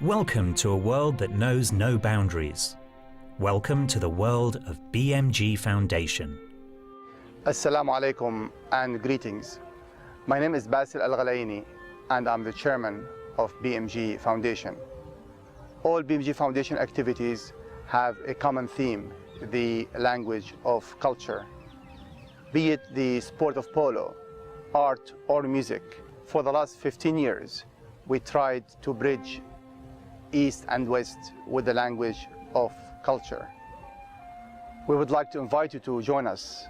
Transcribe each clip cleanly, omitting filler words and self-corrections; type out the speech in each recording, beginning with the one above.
Welcome to a world that knows no boundaries. Welcome to the world of BMG Foundation. Assalamu alaikum and greetings. My name is Basil Al-Ghalaini and I'm the chairman of BMG Foundation. All BMG Foundation activities have a common theme, the language of culture. Be it the sport of polo, art or music. For the last 15 years, we tried to bridge East and West with the language of culture. We would like to invite you to join us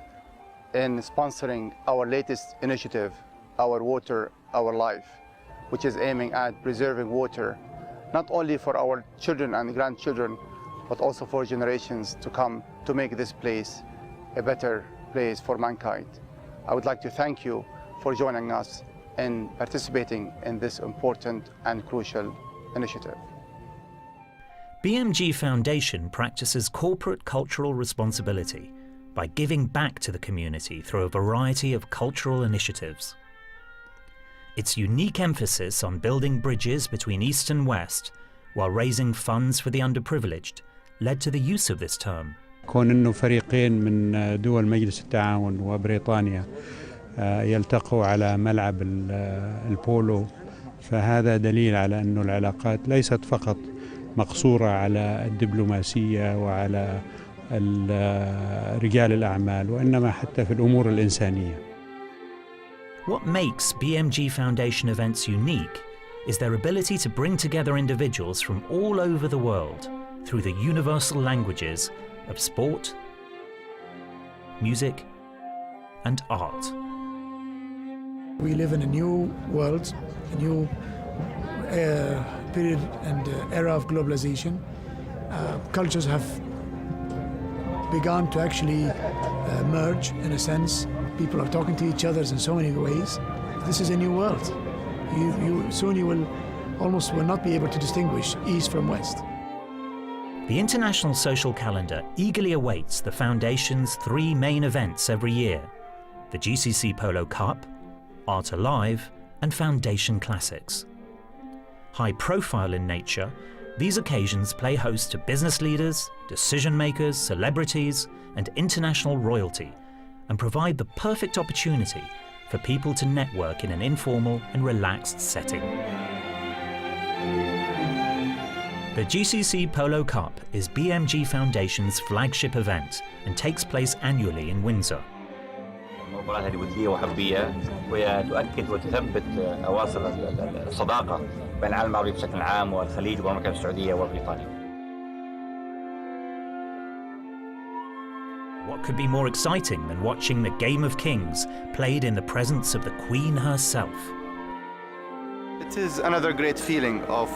in sponsoring our latest initiative, Our Water, Our Life, which is aiming at preserving water, not only for our children and grandchildren, but also for generations to come, to make this place a better place for mankind. I would like to thank you for joining us in participating in this important and crucial initiative. BMG Foundation practices corporate cultural responsibility by giving back to the community through a variety of cultural initiatives. Its unique emphasis on building bridges between East and West while raising funds for the underprivileged led to the use of this term. كون إنه فريقين من دول مجلس التعاون وبريطانيا يلتقوا على ملعب البولو، فهذا دليل على أنه العلاقات ليست فقط مقصورة على الدبلوماسية وعلى رجال الأعمال، وإنما حتى في الأمور الإنسانية. What makes BMG Foundation events unique is their ability to bring together individuals from all over the world through the universal languages of sport, music, and art. We live in a new world, a new period and era of globalization. Cultures have begun to actually merge in a sense. People are talking to each other in so many ways. This is a new world. Soon you will almost not be able to distinguish East from West. The International Social Calendar eagerly awaits the Foundation's three main events every year: the GCC Polo Cup, Art Alive, and Foundation Classics. High profile in nature, these occasions play host to business leaders, decision makers, celebrities, and international royalty, and provide the perfect opportunity for people to network in an informal and relaxed setting. The GCC Polo Cup is BMG Foundation's flagship event and takes place annually in Windsor. المباراة هذه ودية وحبية، وهي تؤكد وتثبت أواصر الصداقة بين العالم العربي بشكل عام والخليج والمملكة السعودية وبريطانيا. What could be more exciting than watching the Game of Kings played in the presence of the Queen herself? It is another great feeling of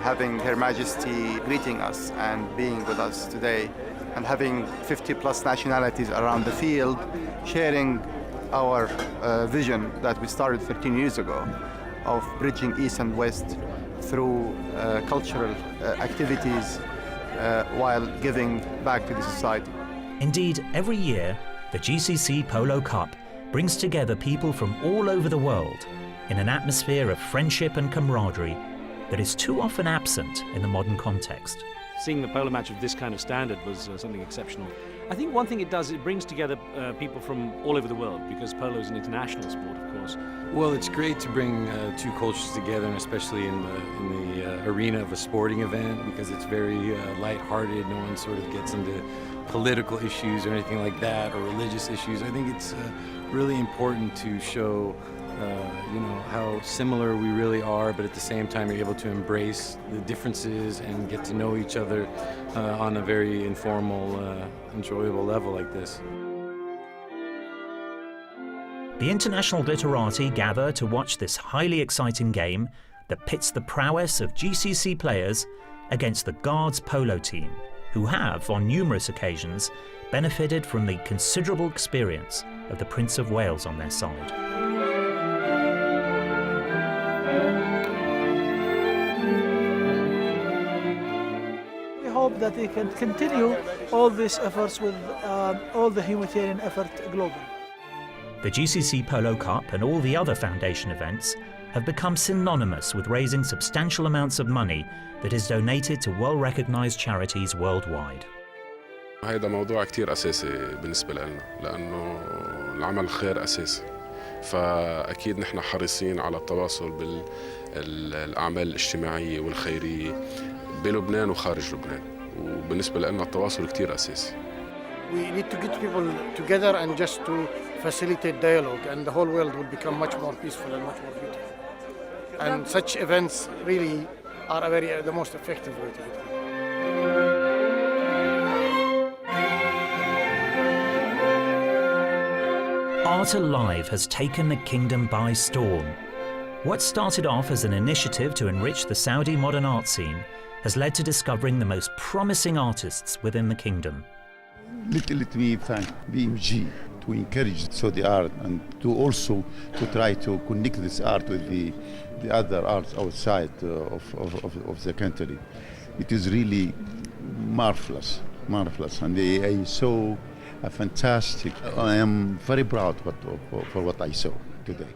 having Her Majesty greeting us and being with us today, and having 50+ nationalities around the field, sharing our vision that we started 13 years ago of bridging East and West through cultural activities while giving back to the society. Indeed, every year, the GCC Polo Cup brings together people from all over the world in an atmosphere of friendship and camaraderie that is too often absent in the modern context. Seeing the polo match of this kind of standard was something exceptional. I think one thing it does, it brings together people from all over the world, because polo is an international sport, of course. Well, it's great to bring two cultures together, and especially in the arena of a sporting event, because it's very lighthearted. No one sort of gets into political issues or anything like that, or religious issues. I think it's really important to show how similar we really are, but at the same time you're able to embrace the differences and get to know each other on a very informal, enjoyable level like this. The international literati gather to watch this highly exciting game that pits the prowess of GCC players against the Guards polo team, who have, on numerous occasions, benefited from the considerable experience of the Prince of Wales on their side. Hope that they can continue all these efforts with all the humanitarian effort globally. The GCC Polo Cup and all the other Foundation events have become synonymous with raising substantial amounts of money that is donated to well-recognized charities worldwide. هيدا موضوع كتير أساسي بالنسبة لنا لأنه العمل خير أساسي، فأكيد نحن حريصين على التواصل بالأعمال الاجتماعية والخيرية بلبنان وخارج لبنان، وبالنسبة لنا التواصل كتير أساسي. We need to get people together and just to facilitate dialogue, and the whole world will become much more peaceful and much more beautiful. And such events really are the most effective way to do it. Art Alive has taken the kingdom by storm. What started off as an initiative to enrich the Saudi modern art scene has led to discovering the most promising artists within the kingdom. Let me thank BMG to encourage Saudi art and to also to try to connect this art with the other arts outside of the country. It is really marvelous, and I saw a fantastic. I am very proud for what I saw today.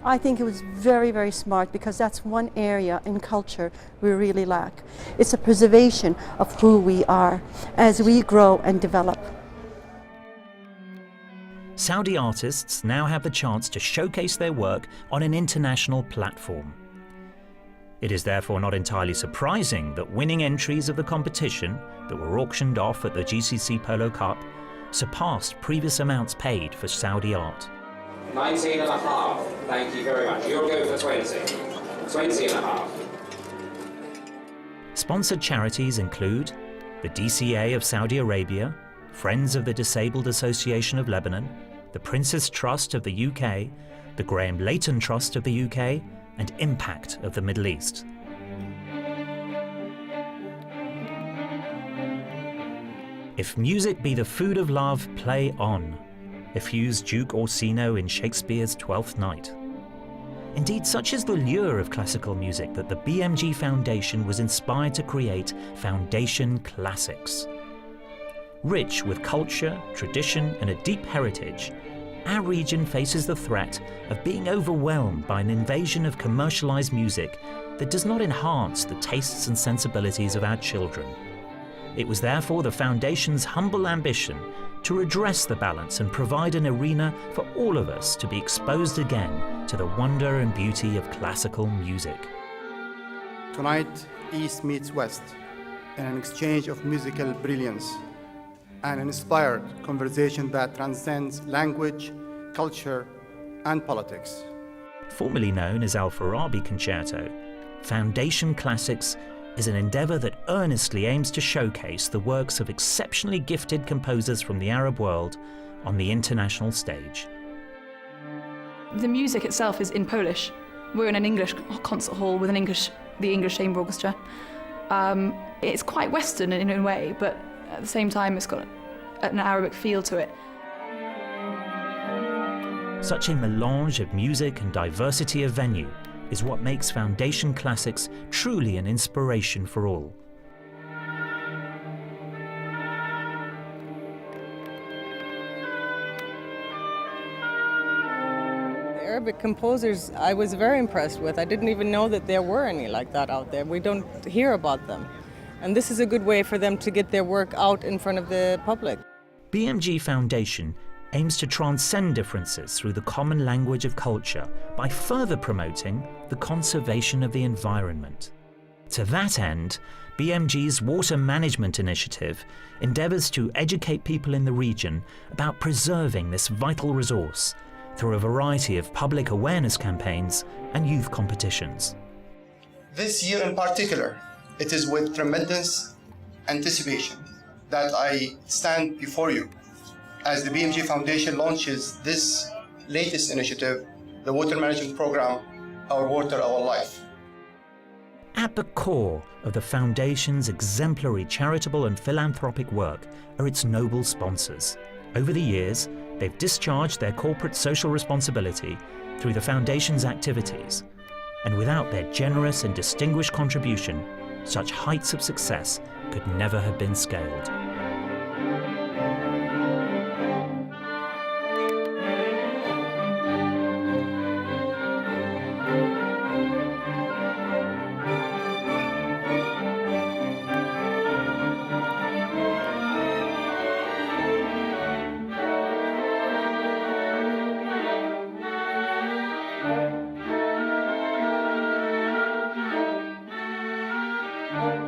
I think it was very, very smart, because that's one area in culture we really lack. It's a preservation of who we are as we grow and develop. Saudi artists now have the chance to showcase their work on an international platform. It is therefore not entirely surprising that winning entries of the competition that were auctioned off at the GCC Polo Cup surpassed previous amounts paid for Saudi art. 19 and a half. Thank you very much. You'll go for 20. 20 and a half. Sponsored charities include the DCA of Saudi Arabia, Friends of the Disabled Association of Lebanon, the Prince's Trust of the UK, the Graham Layton Trust of the UK, and Impact of the Middle East. If music be the food of love, play on, effused Duke Orsino in Shakespeare's Twelfth Night. Indeed, such is the lure of classical music that the BMG Foundation was inspired to create Foundation Classics. Rich with culture, tradition, and a deep heritage, our region faces the threat of being overwhelmed by an invasion of commercialized music that does not enhance the tastes and sensibilities of our children. It was therefore the Foundation's humble ambition to redress the balance and provide an arena for all of us to be exposed again to the wonder and beauty of classical music. Tonight, East meets West in an exchange of musical brilliance, an inspired conversation that transcends language, culture, and politics. Formerly known as Al-Farabi Concerto, Foundation Classics is an endeavour that earnestly aims to showcase the works of exceptionally gifted composers from the Arab world on the international stage. The music itself is in Polish. We're in an English concert hall with the English Chamber Orchestra. It's quite Western in a way, but at the same time it's got an Arabic feel to it. Such a melange of music and diversity of venue is what makes Foundation Classics truly an inspiration for all. The Arabic composers I was very impressed with. I didn't even know that there were any like that out there. We don't hear about them. And this is a good way for them to get their work out in front of the public. BMG Foundation aims to transcend differences through the common language of culture by further promoting the conservation of the environment. To that end, BMG's Water Management Initiative endeavours to educate people in the region about preserving this vital resource through a variety of public awareness campaigns and youth competitions. This year in particular, it is with tremendous anticipation that I stand before you as the BMG Foundation launches this latest initiative, the Water Management Program, Our Water, Our Life. At the core of the Foundation's exemplary charitable and philanthropic work are its noble sponsors. Over the years, they've discharged their corporate social responsibility through the Foundation's activities, and without their generous and distinguished contribution, such heights of success could never have been scaled. you.